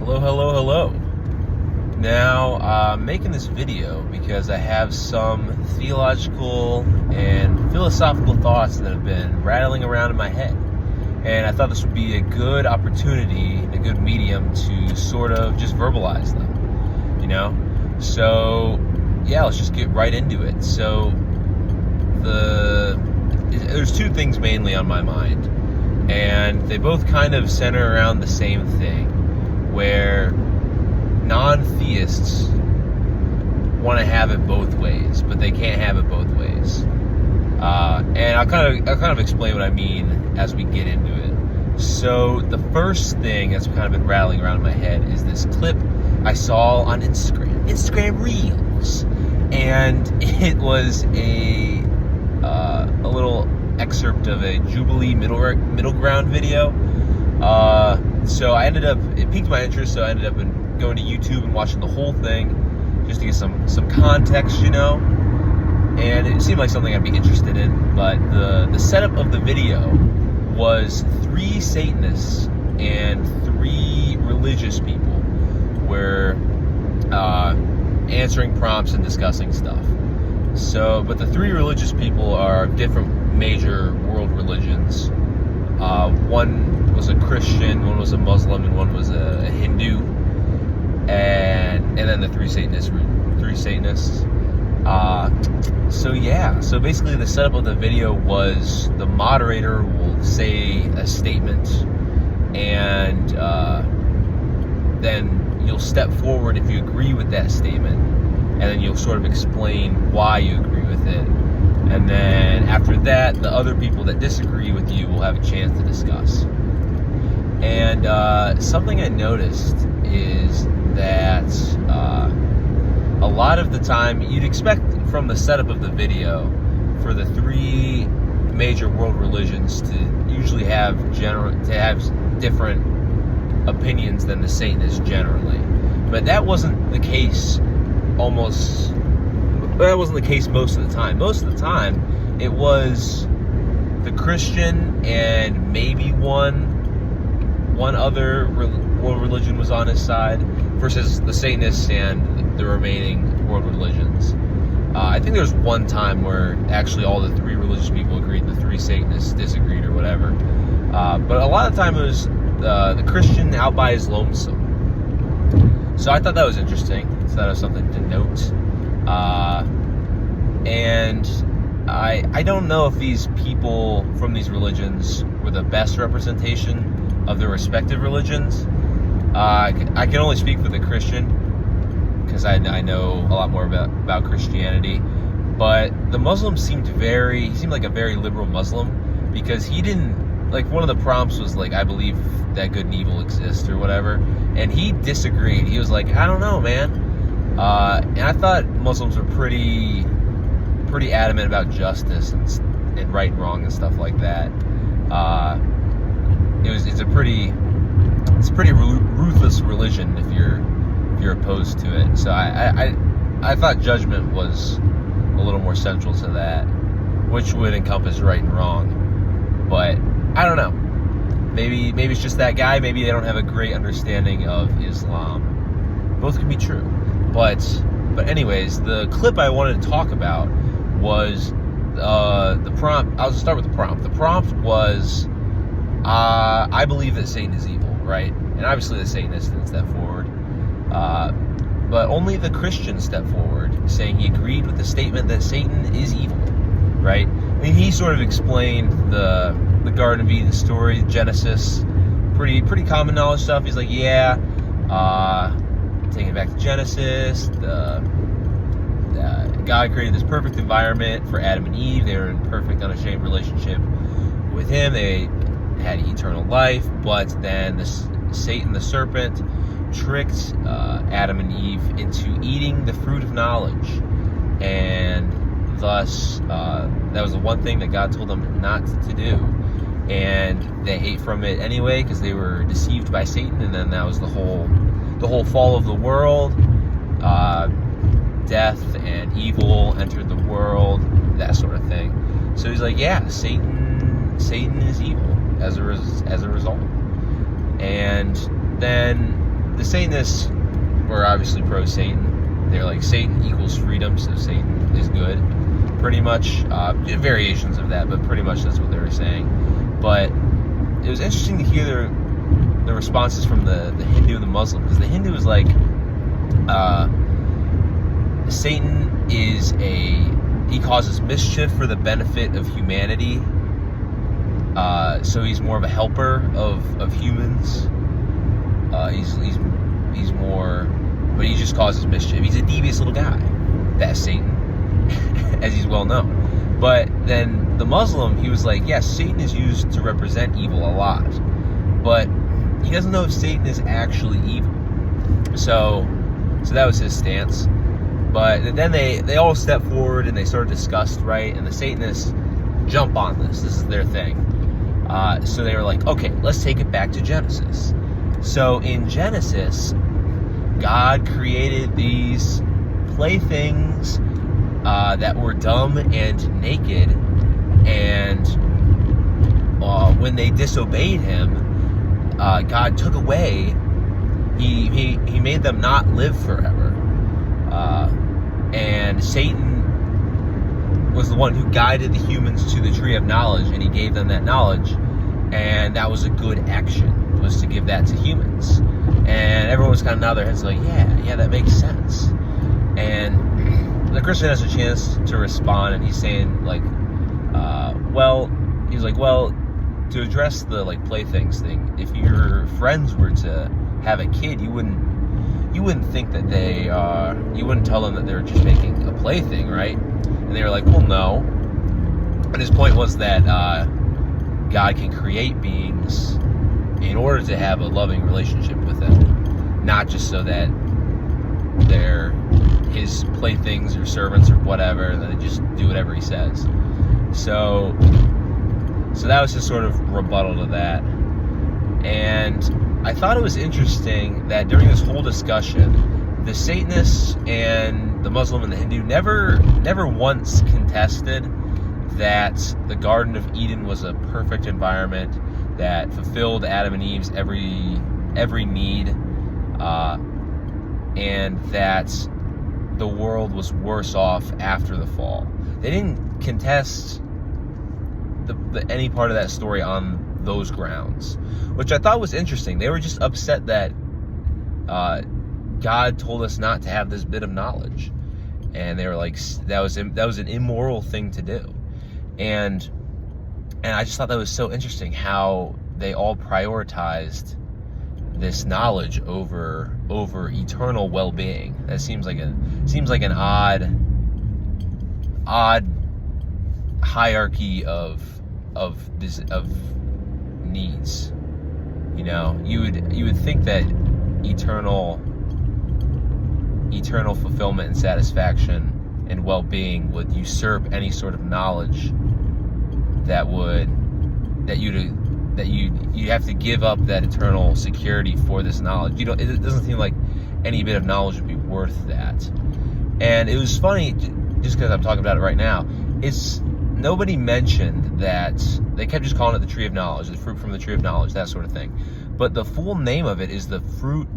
Hello, hello, hello. Now, I'm making this video because I have some theological and philosophical thoughts that have been rattling around in my head. And I thought this would be a good opportunity, a good medium to sort of just verbalize them, you know? So, yeah, let's just get right into it. So, there's two things mainly on my mind, and they both kind of center around the same thing, where non-theists want to have it both ways, but they can't have it both ways. And I'll kind of explain what I mean as we get into it. So the first thing that's kind of been rattling around in my head is this clip I saw on Instagram Reels, and it was a little excerpt of a Jubilee middle ground video. So it piqued my interest, so I ended up going to YouTube and watching the whole thing just to get some context, you know. And it seemed like something I'd be interested in. But the setup of the video was 3 Satanists and 3 religious people were answering prompts and discussing stuff. So, but the 3 religious people are different major world religions. One was a Christian, one was a Muslim, and one was a Hindu. And then the 3 Satanists were 3 Satanists. So basically the setup of the video was the moderator will say a statement, and then you'll step forward if you agree with that statement, and then you'll sort of explain why you agree with it. And then after that, the other people that disagree with you will have a chance to discuss. And something I noticed is that a lot of the time, you'd expect from the setup of the video for the 3 major world religions to usually have different opinions than the Satanists generally. But that wasn't the case most of the time. Most of the time, it was the Christian and maybe one other world religion was on his side versus the Satanists and the remaining world religions. I think there was one time where actually all the 3 religious people agreed, the 3 Satanists disagreed or whatever. But a lot of the time it was the Christian out by his lonesome. So I thought that was interesting. So that was something to note. And I don't know if these people from these religions were the best representation of their respective religions. I can only speak for the Christian, because I know a lot more about Christianity. But the Muslim seemed like a very liberal Muslim, because he didn't, like, one of the prompts was like, I believe that good and evil exist or whatever, and he disagreed. He was like, I don't know, man. And I thought Muslims were pretty adamant about justice and right and wrong and stuff like that. It's a pretty ruthless religion if you're opposed to it. So I thought judgment was a little more central to that, which would encompass right and wrong. But I don't know. Maybe it's just that guy. Maybe they don't have a great understanding of Islam. Both could be true. But anyways, the clip I wanted to talk about was the prompt. I'll just start with the prompt. The prompt was, I believe that Satan is evil, right? And obviously the Satanists didn't step forward. But only the Christian stepped forward, saying he agreed with the statement that Satan is evil, right? I mean, he sort of explained the Garden of Eden story, Genesis, pretty common knowledge stuff. He's like, yeah, taking it back to Genesis, God created this perfect environment for Adam and Eve. They were in perfect, unashamed relationship with Him. They had eternal life, but then Satan, the serpent, tricked Adam and Eve into eating the fruit of knowledge, and thus that was the one thing that God told them not to do, and they ate from it anyway because they were deceived by Satan. And then that was the whole fall of the world. Death and evil entered the world, that sort of thing. So he's like, yeah, Satan is evil as a result. And then the Satanists were obviously pro-Satan. They're like, Satan equals freedom, so Satan is good. Pretty much. Variations of that, but pretty much that's what they were saying. But it was interesting to hear the responses from the Hindu and the Muslim, because the Hindu was like, Satan is he causes mischief for the benefit of humanity. So he's more of a helper of humans. He's more, but he just causes mischief. He's a devious little guy. That's Satan, as he's well known. But then the Muslim, he was like, yes, Satan is used to represent evil a lot, but he doesn't know if Satan is actually evil. So that was his stance. But then they all stepped forward and they sort of discussed, right? And the Satanists jump on this. This is their thing. So they were like, okay, let's take it back to Genesis. So in Genesis, God created these playthings that were dumb and naked, and when they disobeyed him, God took away. He made them not live forever, and Satan was the one who guided the humans to the tree of knowledge, and he gave them that knowledge, and that was a good action, was to give that to humans. And everyone was kind of nodding their heads like, yeah, that makes sense. And the Christian has a chance to respond, and he's saying like, to address the like playthings thing, if your friends were to have a kid, you wouldn't think that you wouldn't tell them that they were just making a plaything, right? And they were like, well, no. And his point was that God can create beings in order to have a loving relationship with them, not just so that they're his playthings or servants or whatever, and they just do whatever he says. So that was his sort of rebuttal to that. And I thought it was interesting that during this whole discussion, the Satanists and the Muslim and the Hindu never once contested that the Garden of Eden was a perfect environment that fulfilled Adam and Eve's every need, and that the world was worse off after the fall. They didn't contest any part of that story on those grounds, which I thought was interesting. They were just upset that God told us not to have this bit of knowledge, and they were like, that was an immoral thing to do. And I just thought that was so interesting how they all prioritized this knowledge over eternal well-being. That seems like an odd hierarchy of needs. You know, you would think that eternal fulfillment and satisfaction and well-being would usurp any sort of knowledge that you have to give up that eternal security for this knowledge. It doesn't seem like any bit of knowledge would be worth that. And it was funny, just because I'm talking about it right now, nobody mentioned that they kept just calling it the tree of knowledge, the fruit from the tree of knowledge, that sort of thing. But the full name of it is the fruit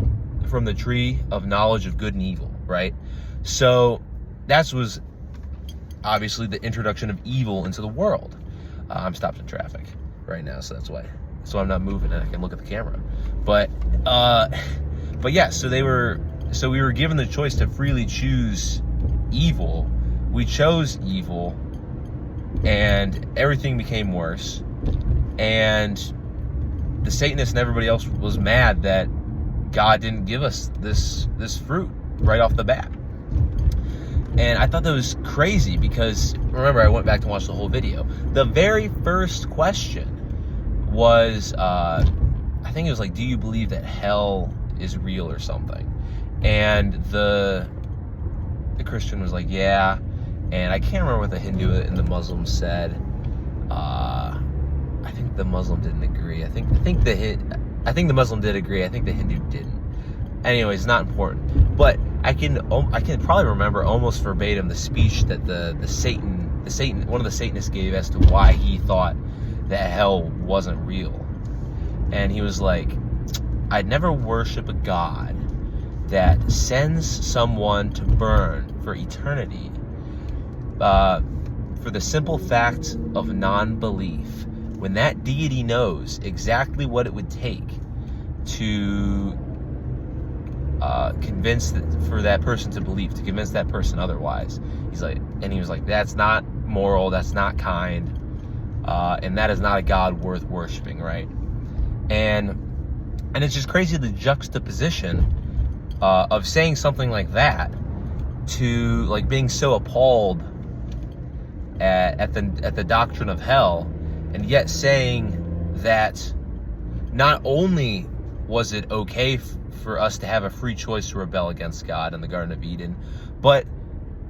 from the tree of knowledge of good and evil, right? So that was obviously the introduction of evil into the world. I'm stopped in traffic right now, so that's why I'm not moving and I can look at the camera. But yeah, so we were given the choice to freely choose evil. We chose evil, and everything became worse. And the Satanists and everybody else was mad that God didn't give us this fruit right off the bat. And I thought that was crazy because, remember, I went back to watch the whole video. The very first question was, I think it was like, do you believe that hell is real or something? And the Christian was like, yeah. And I can't remember what the Hindu and the Muslim said. I think the Muslim didn't agree. I think the Muslim did agree. I think the Hindu didn't. Anyways, not important. But I can probably remember almost verbatim the speech that one of the Satanists gave as to why he thought that hell wasn't real. And he was like, I'd never worship a God that sends someone to burn for eternity for the simple fact of non-belief, when that deity knows exactly what it would take to for that person to believe, to convince that person otherwise. He was like, that's not moral, that's not kind, and that is not a God worth worshiping, right? And it's just crazy, the juxtaposition of saying something like that to like being so appalled at the doctrine of hell, and yet saying that not only was it okay for us to have a free choice to rebel against God in the Garden of Eden, but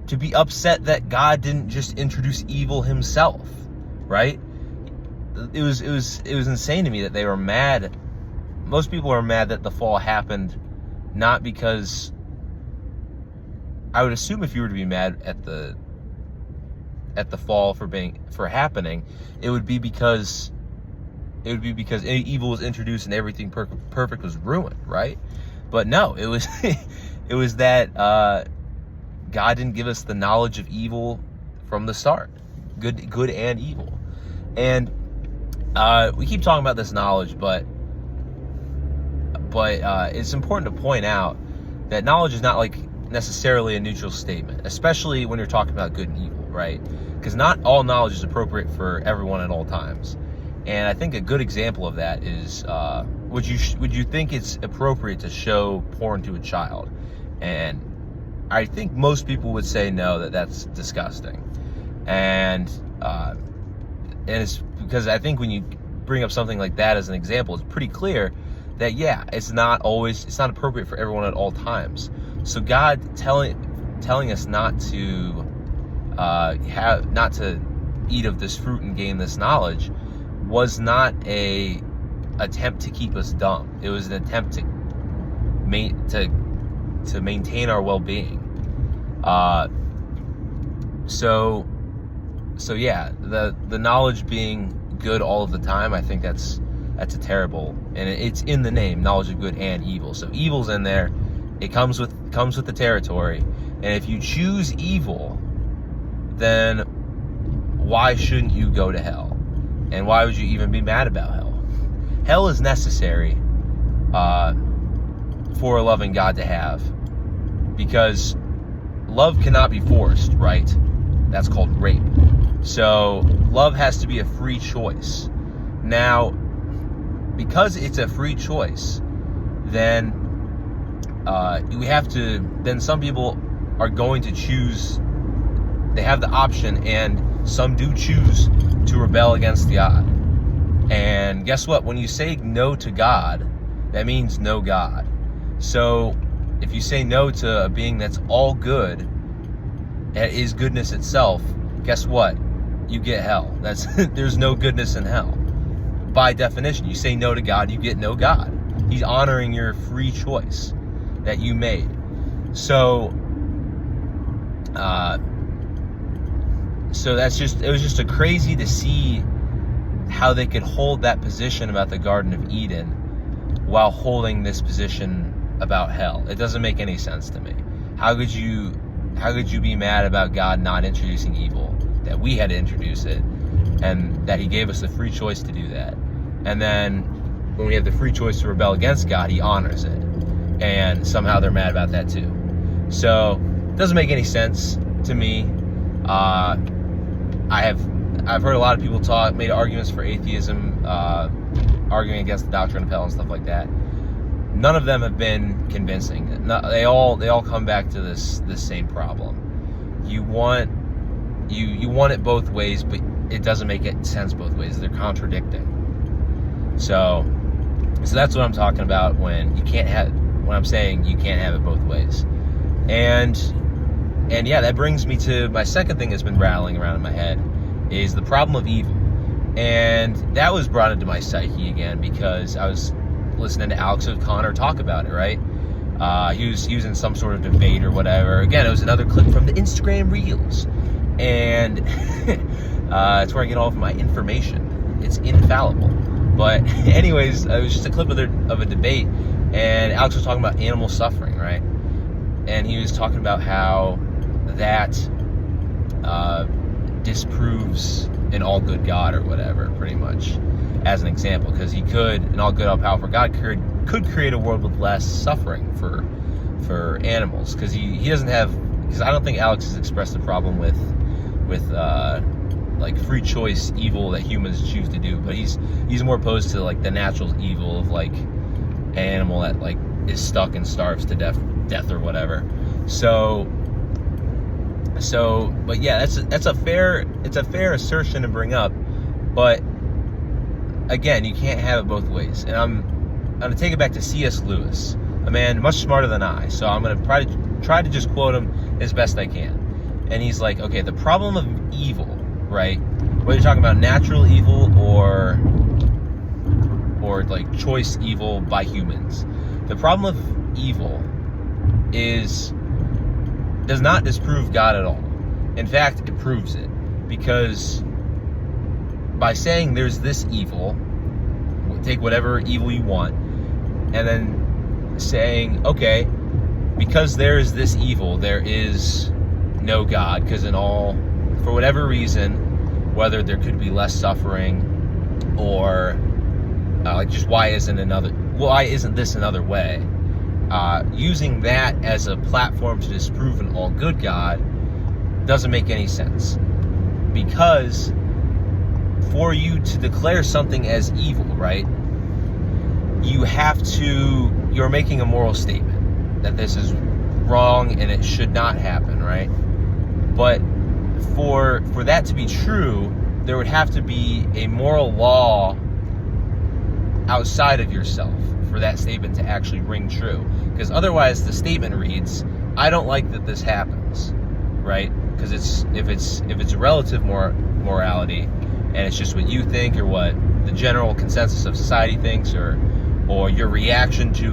to be upset that God didn't just introduce evil himself, right? It was insane to me that they were mad. Most people are mad that the fall happened, not because, I would assume if you were to be mad at the fall for happening, it would be because evil was introduced and everything perfect was ruined, right? But no, it was it was that God didn't give us the knowledge of evil from the start, good and evil. And we keep talking about this knowledge, but it's important to point out that knowledge is not like necessarily a neutral statement, especially when you're talking about good and evil, right? Because not all knowledge is appropriate for everyone at all times. And I think a good example of that is, would you think it's appropriate to show porn to a child? And I think most people would say no, that's disgusting. And it's because I think when you bring up something like that as an example, it's pretty clear that, yeah, it's not appropriate for everyone at all times. So God telling us not to eat of this fruit and gain this knowledge was not a attempt to keep us dumb. It was an attempt to maintain our well-being. So yeah, the knowledge being good all of the time, I think that's a terrible, and it's in the name, knowledge of good and evil. So evil's in there. It comes with the territory. And if you choose evil, then why shouldn't you go to hell? And why would you even be mad about hell? Hell is necessary for a loving God to have, because love cannot be forced, right? That's called rape. So love has to be a free choice. Now, because it's a free choice, then then some people are going to choose, they have the option, and some do choose to rebel against God. And guess what? When you say no to God, that means no God. So if you say no to a being that's all good, that is goodness itself, guess what? You get hell. There's no goodness in hell. By definition, you say no to God, you get no God. He's honoring your free choice that you made. So it was just a crazy to see how they could hold that position about the Garden of Eden while holding this position about hell. It doesn't make any sense to me. How could you be mad about God not introducing evil, that we had to introduce it, and that he gave us the free choice to do that? And then when we have the free choice to rebel against God, he honors it. And somehow they're mad about that too. So it doesn't make any sense to me. I've heard a lot of people made arguments for atheism, arguing against the doctrine of hell and stuff like that. None of them have been convincing. They all come back to this same problem. You want it both ways, but it doesn't make sense both ways. They're contradicting. So that's what I'm talking about when I'm saying you can't have it both ways. And yeah, that brings me to my second thing that's been rattling around in my head, is the problem of evil. And that was brought into my psyche again because I was listening to Alex O'Connor talk about it, right? He was in some sort of debate or whatever. Again, it was another clip from the Instagram Reels. And it's where I get all of my information. It's infallible. But anyways, it was just a clip of a debate, and Alex was talking about animal suffering, right? And he was talking about how that disproves an all-good God or whatever, pretty much, as an example, because he could, an all-good, all-powerful God could create a world with less suffering for animals, because he doesn't have, because I don't think Alex has expressed a problem with like free choice evil that humans choose to do, but he's more opposed to like the natural evil of like an animal that like is stuck and starves to death or whatever. So but yeah, that's a fair assertion to bring up, but again, you can't have it both ways. And I'm gonna take it back to C.S. Lewis, a man much smarter than I, so I'm gonna try to just quote him as best I can. And he's like, okay, the problem of evil, right? Whether you're talking about natural evil or like choice evil by humans, the problem of evil does not disprove God at all. In fact, it proves it, because by saying there's this evil, take whatever evil you want, and then saying, okay, because there is this evil, there is no God, because for whatever reason, whether there could be less suffering, or like just why isn't this another way? Using that as a platform to disprove an all-good God doesn't make any sense, because for you to declare something as evil, right, you're making a moral statement that this is wrong and it should not happen, right? But for that to be true, there would have to be a moral law outside of yourself for that statement to actually ring true. Because otherwise the statement reads, I don't like that this happens, right? Because if it's relative morality, and it's just what you think or what the general consensus of society thinks, or your reaction to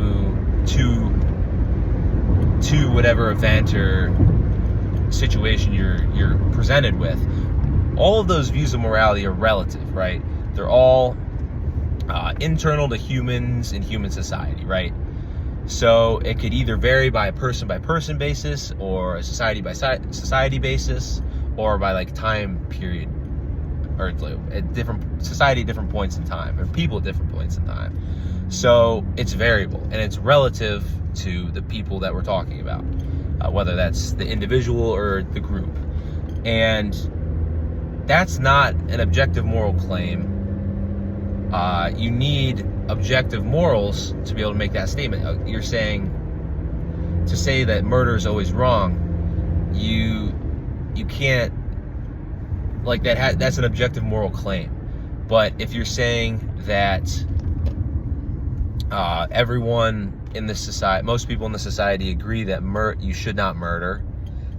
whatever event or situation you're presented with, all of those views of morality are relative, right? They're all internal to humans in human society, right? So it could either vary by a person-by-person basis, or a society-by-society basis, or by like time period, or at different society at different points in time, or people at different points in time. So it's variable, and it's relative to the people that we're talking about, whether that's the individual or the group. And that's not an objective moral claim. You need objective morals to be able to make that statement. You're saying, to say that murder is always wrong, you can't, like, that's an objective moral claim. But if you're saying that everyone in this society, most people in the society agree that you should not murder,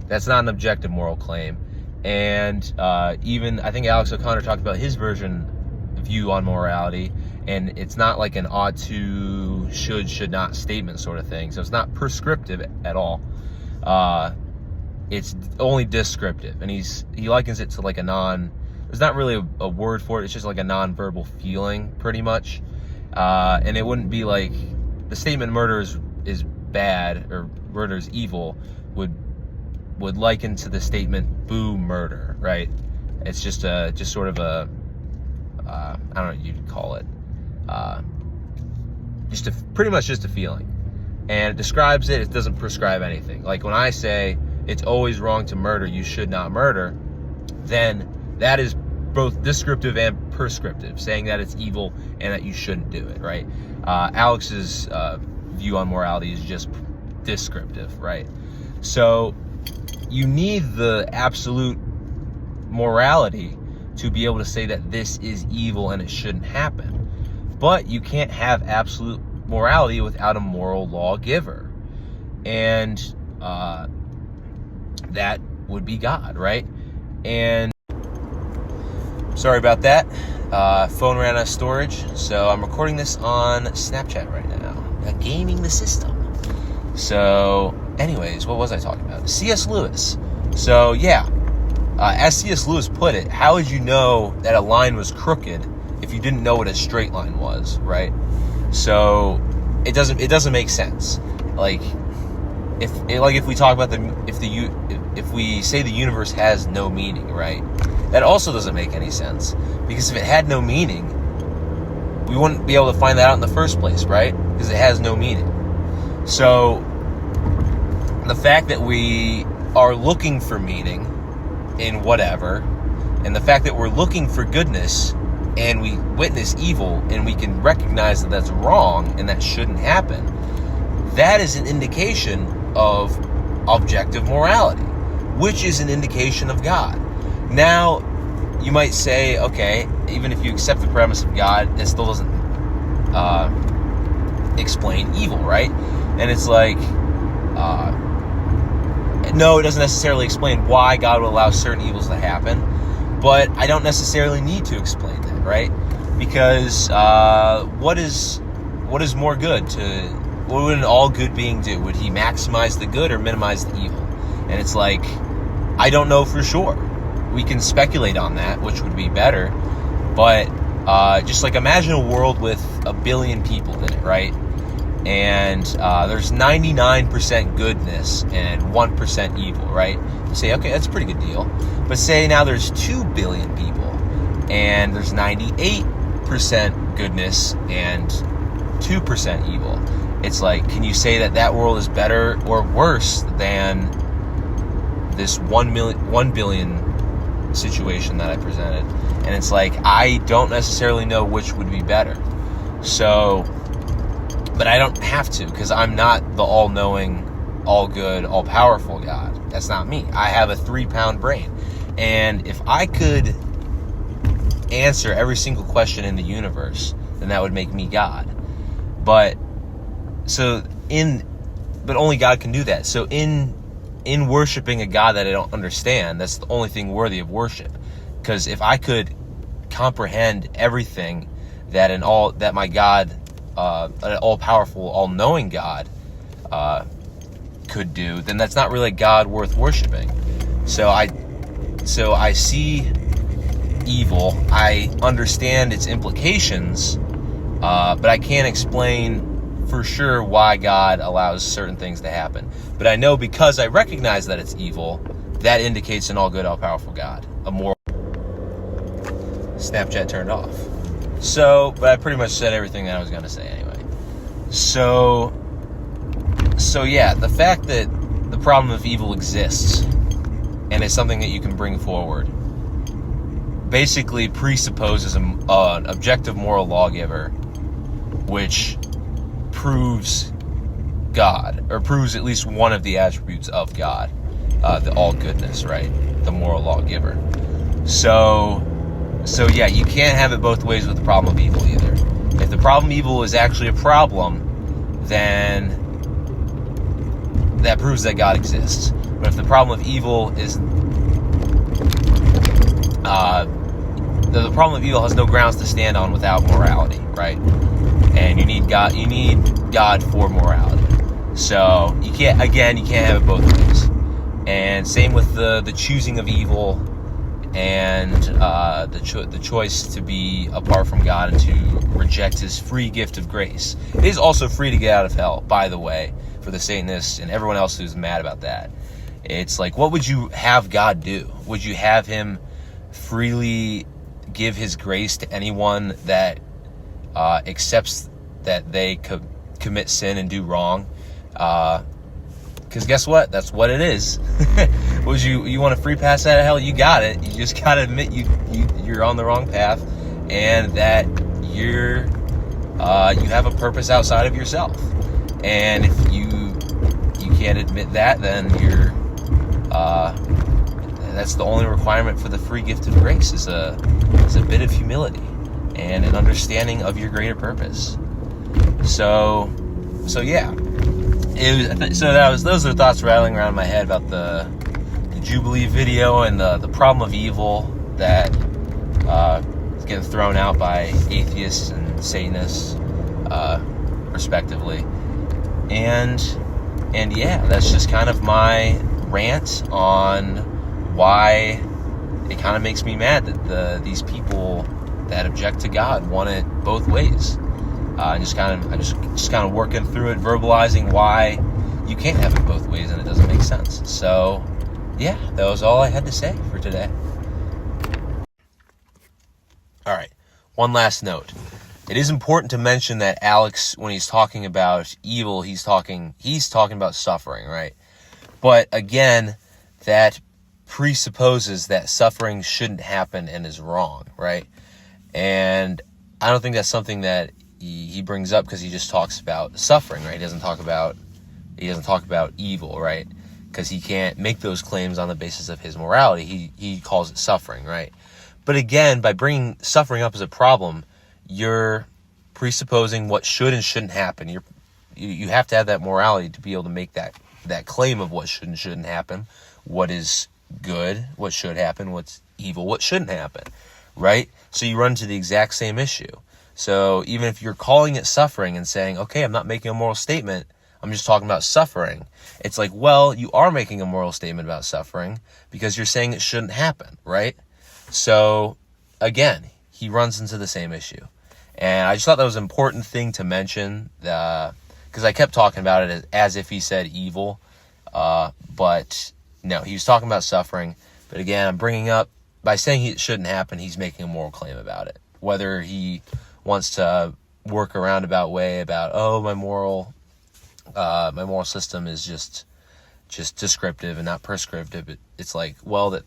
that's not an objective moral claim. And even, I think Alex O'Connor talked about his view on morality, and it's not like an ought to, should not statement sort of thing. So it's not prescriptive at all. It's only descriptive, and he likens it to like there's not really a word for it, it's just like a non-verbal feeling, pretty much. And it wouldn't be like the statement murder is bad or murder is evil would liken to the statement boo murder, right? It's just sort of a I don't know what you'd call it, pretty much just a feeling, and it describes it. It doesn't prescribe anything. Like when I say it's always wrong to murder, you should not murder, then that is both descriptive and prescriptive, saying that it's evil and that you shouldn't do it, right? Alex's view on morality is just descriptive, right? So you need the absolute morality to be able to say that this is evil and it shouldn't happen. But you can't have absolute morality without a moral lawgiver. And that would be God, right? And sorry about that. Phone ran out of storage, so I'm recording this on Snapchat right now. Gaming the system. So, anyways, what was I talking about? C.S. Lewis. So, yeah. As C.S. Lewis put it, how would you know that a line was crooked if you didn't know what a straight line was, right? So it doesn't make sense. Like if we talk about if we say the universe has no meaning, right? That also doesn't make any sense, because if it had no meaning, we wouldn't be able to find that out in the first place, right? Because it has no meaning. So the fact that we are looking for meaning in whatever, and the fact that we're looking for goodness and we witness evil and we can recognize that that's wrong and that shouldn't happen, that is an indication of objective morality, which is an indication of God. Now, you might say, okay, even if you accept the premise of God, it still doesn't explain evil, right? And it's like, no, it doesn't necessarily explain why God would allow certain evils to happen, but I don't necessarily need to explain that, right? Because what is more good? What would an all good being do? Would he maximize the good or minimize the evil? And it's like, I don't know for sure. We can speculate on that, which would be better, but just like imagine a world with 1 billion people in it, right? And there's 99% goodness and 1% evil, right? You say, okay, that's a pretty good deal. But say now there's 2 billion people and there's 98% goodness and 2% evil. It's like, can you say that world is better or worse than this 1 billion situation that I presented? And it's like, I don't necessarily know which would be better. So, but I don't have to, because I'm not the all-knowing, all-good, all-powerful God. That's not me. I have a 3-pound brain. And if I could answer every single question in the universe, then that would make me God. But only God can do that. So in worshiping a God that I don't understand, that's the only thing worthy of worship. Because if I could comprehend everything that my God, an all-powerful, all-knowing God, could do, then that's not really a God worth worshiping. So I see evil, I understand its implications, but I can't explain for sure why God allows certain things to happen. But I know, because I recognize that it's evil, that indicates an all-good, all-powerful God. A moral. Snapchat turned off. So, but I pretty much said everything that I was going to say anyway. So yeah, the fact that the problem of evil exists and is something that you can bring forward basically presupposes an objective moral lawgiver, which proves God, or proves at least one of the attributes of God, the all goodness, right? The moral lawgiver. So yeah, you can't have it both ways with the problem of evil either. If the problem of evil is actually a problem, then that proves that God exists. But if the problem of evil is the problem of evil has no grounds to stand on without morality, right? And you need God for morality. So you can't have it both ways. And same with the choosing of evil and the choice to be apart from God and to reject his free gift of grace. It is also free to get out of hell, by the way, for the Satanists and everyone else who's mad about that. It's like, what would you have God do? Would you have him freely give his grace to anyone that accepts that they commit sin and do wrong? Because guess what? That's what it is. You want a free pass out of hell? You got it. You just got to admit you're on the wrong path, and that you have a purpose outside of yourself. And if you can't admit that, then that's the only requirement for the free gift of grace is a bit of humility and an understanding of your greater purpose. So yeah. Those are thoughts rattling around in my head about the Jubilee video and the problem of evil that is getting thrown out by atheists and Satanists, respectively. And yeah, that's just kind of my rant on why it kind of makes me mad that these people that object to God want it both ways. Just kind of working through it, verbalizing why you can't have it both ways and it doesn't make sense. So, yeah, that was all I had to say for today. All right, one last note. It is important to mention that Alex, when he's talking about evil, he's talking about suffering, right? But again, that presupposes that suffering shouldn't happen and is wrong, right? And I don't think that's something that he brings up because he just talks about suffering, right? He doesn't talk about evil, right? Because he can't make those claims on the basis of his morality. He calls it suffering, right? But again, by bringing suffering up as a problem, you're presupposing what should and shouldn't happen. You have to have that morality to be able to make that claim of what should and shouldn't happen, what is good, what should happen, what's evil, what shouldn't happen, right? So you run into the exact same issue. So even if you're calling it suffering and saying, okay, I'm not making a moral statement, I'm just talking about suffering, it's like, well, you are making a moral statement about suffering because you're saying it shouldn't happen, right? So again, he runs into the same issue. And I just thought that was an important thing to mention, because I kept talking about it as if he said evil, but no, he was talking about suffering. But again, I'm bringing up, by saying it shouldn't happen, he's making a moral claim about it. Whether he wants to work a roundabout way about, oh, my moral system is just descriptive and not prescriptive. It's like, well, that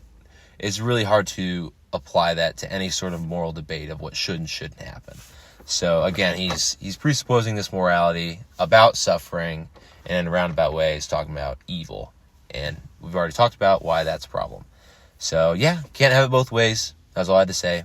it's really hard to apply that to any sort of moral debate of what should and shouldn't happen. So again, he's presupposing this morality about suffering, and in a roundabout way, he's talking about evil. And we've already talked about why that's a problem. So yeah, can't have it both ways. That's all I had to say.